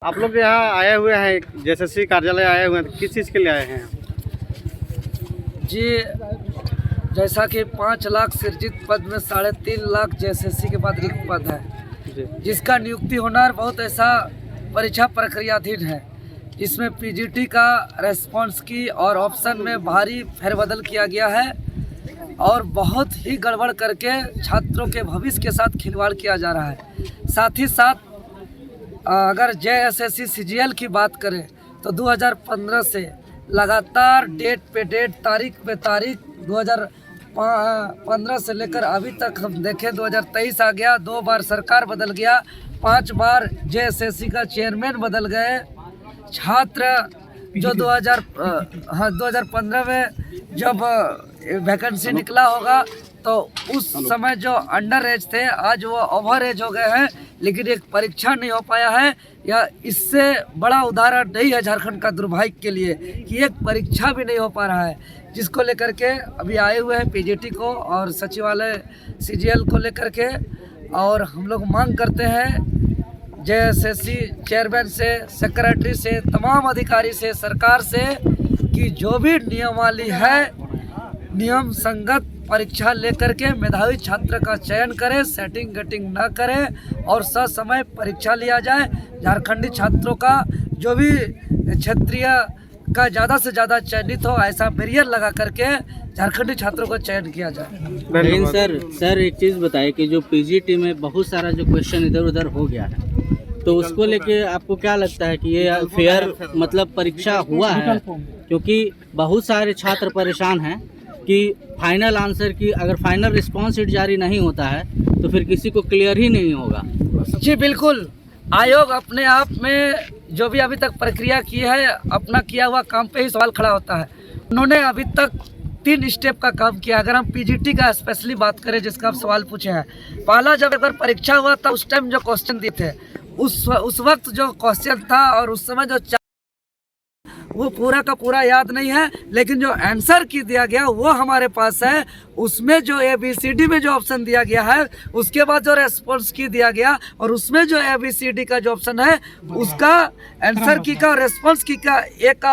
आप लोग यहाँ आए हुए हैं, जेएसएससी कार्यालय आए हुए हैं, किस चीज़ के लिए आए हैं? जी, जैसा कि 5 लाख सृजित पद में 3.5 लाख जेएसएससी के बाद रिक्त पद है, जिसका नियुक्ति होना बहुत ऐसा परीक्षा प्रक्रियाधीन है, जिसमें पीजीटी का रेस्पॉन्स की और ऑप्शन में भारी फेरबदल किया गया है और बहुत ही गड़बड़ करके छात्रों के भविष्य के साथ खिलवाड़ किया जा रहा है। साथ ही साथ अगर जेएसएससी सीजीएल की बात करें तो 2015 से लगातार डेट पे डेट, तारीख पे तारीख 2015 से लेकर अभी तक हम देखें 2023 आ गया, 2 बार सरकार बदल गया, 5 बार जेएसएससी का चेयरमैन बदल गए। छात्र जो 2015 में जब वैकेंसी निकला होगा तो उस समय जो अंडर एज थे आज वो ओवर एज हो गए हैं, लेकिन एक परीक्षा नहीं हो पाया है। या इससे बड़ा उदाहरण नहीं है झारखंड का दुर्भाग्य के लिए कि एक परीक्षा भी नहीं हो पा रहा है, जिसको लेकर के अभी आए हुए हैं पीजीटी को और सचिवालय सीजीएल को लेकर के। और हम लोग मांग करते हैं जेएसएससी चेयरमैन से, सेक्रेटरी से, तमाम अधिकारी से, सरकार से कि जो भी नियमावली है नियम संगत परीक्षा लेकर के मेधावी छात्र का चयन करें, सेटिंग गेटिंग ना करें और ससमय परीक्षा लिया जाए। झारखंडी छात्रों का जो भी क्षेत्रीय का ज़्यादा से ज़्यादा चयनित हो, ऐसा बैरियर लगा करके झारखंडी छात्रों का चयन किया जाए। लेकिन सर एक चीज़ बताइए कि जो पीजीटी में बहुत सारा जो क्वेश्चन इधर उधर हो गया है, तो उसको लेके आपको क्या लगता है कि ये फेयर मतलब परीक्षा हुआ है? क्योंकि बहुत सारे छात्र परेशान हैं कि फाइनल आंसर की अगर फाइनल रिस्पॉन्स शीट जारी नहीं होता है तो फिर किसी को क्लियर ही नहीं होगा। जी बिल्कुल, आयोग अपने आप में जो भी अभी तक प्रक्रिया की है, अपना किया हुआ काम पे ही सवाल खड़ा होता है। उन्होंने अभी तक 3 स्टेप का काम किया। अगर हम पीजीटी का स्पेशली बात करें, जिसका आप सवाल पूछे हैं, पहला जब अगर परीक्षा हुआ था उस टाइम जो क्वेश्चन दिए थे उस वक्त जो क्वेश्चन था और उस समय जो वो पूरा का पूरा याद नहीं है, लेकिन जो आंसर की दिया गया वो हमारे पास है। उसमें जो ABCD में जो ऑप्शन दिया गया है, उसके बाद जो रेस्पॉन्स की दिया गया और उसमें जो ABCD का जो ऑप्शन है उसका आंसर की का और रेस्पॉन्स की का एक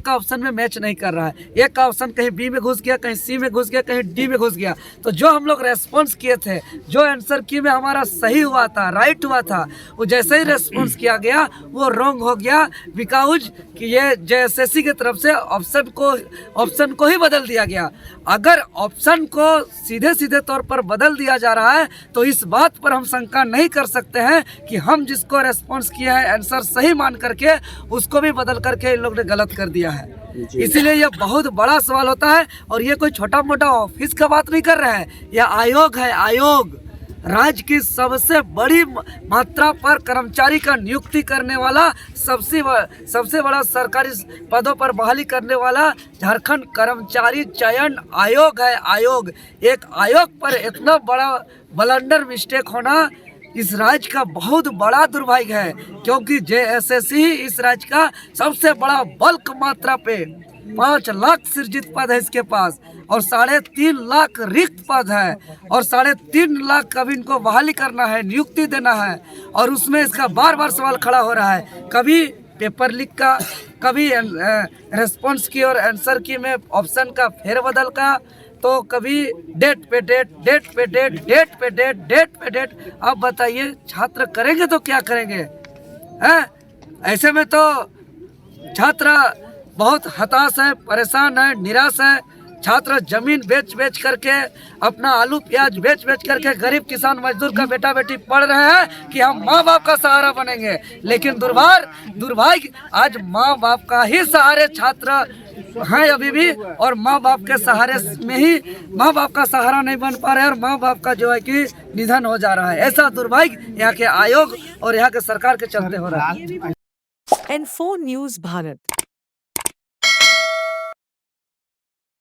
ऑप्शन में मैच नहीं कर रहा है। एक ऑप्शन कहीं बी में घुस गया, कहीं सी में घुस गया, कहीं डी में घुस गया। तो जो हम लोग रेस्पॉन्स किए थे, जो आंसर की में हमारा सही हुआ था, राइट हुआ था, वो जैसे ही रेस्पॉन्स किया गया वो रॉन्ग हो गया, बिकॉज कि ये जेएसएससी की तरफ से ऑप्शन को ही बदल दिया गया। अगर ऑप्शन को सीधे तौर पर बदल दिया जा रहा है तो इस बात पर हम शंका नहीं कर सकते हैं कि हम जिसको रेस्पॉन्स किया है आंसर सही मान करके उसको भी बदल करके इन लोग ने गलत कर दिया है। इसीलिए यह बहुत बड़ा सवाल होता है और ये कोई छोटा मोटा ऑफिस का बात नहीं कर रहे हैं, यह आयोग है। आयोग राज्य की सबसे बड़ी मात्रा पर कर्मचारी का नियुक्ति करने वाला, सबसे बड़ा सरकारी पदों पर बहाली करने वाला झारखंड कर्मचारी चयन आयोग है। आयोग, एक आयोग पर इतना बड़ा ब्लंडर मिस्टेक होना इस राज्य का बहुत बड़ा दुर्भाग्य है, क्योंकि जेएसएससी ही इस राज्य का सबसे बड़ा बल्क मात्रा पे 5 लाख सृजित पद है इसके पास और 3.5 लाख रिक्त पद है और 3.5 लाख कभी इनको बहाली करना है, नियुक्ति देना है। और उसमें इसका बार बार सवाल खड़ा हो रहा है, कभी पेपर लीक का, कभी रेस्पॉन्स की और आंसर की में ऑप्शन का फेरबदल का, तो कभी डेट पे डेट। अब बताइए छात्र करेंगे तो क्या करेंगे हैं? ऐसे में तो छात्र बहुत हताश है, परेशान है, निराश है। छात्र जमीन बेच करके, अपना आलू प्याज बेच करके गरीब किसान मजदूर का बेटा बेटी पढ़ रहे हैं कि हम माँ बाप का सहारा बनेंगे, लेकिन दुर्भाग्य आज माँ बाप का ही सहारे छात्र हैं अभी भी, और माँ बाप के सहारे में ही माँ बाप का सहारा नहीं बन पा रहे और माँ बाप का जो है कि निधन हो जा रहा है। ऐसा दुर्भाग्य यहाँ के आयोग और यहाँ के सरकार के चलते हो रहा है। N4 News Bharat।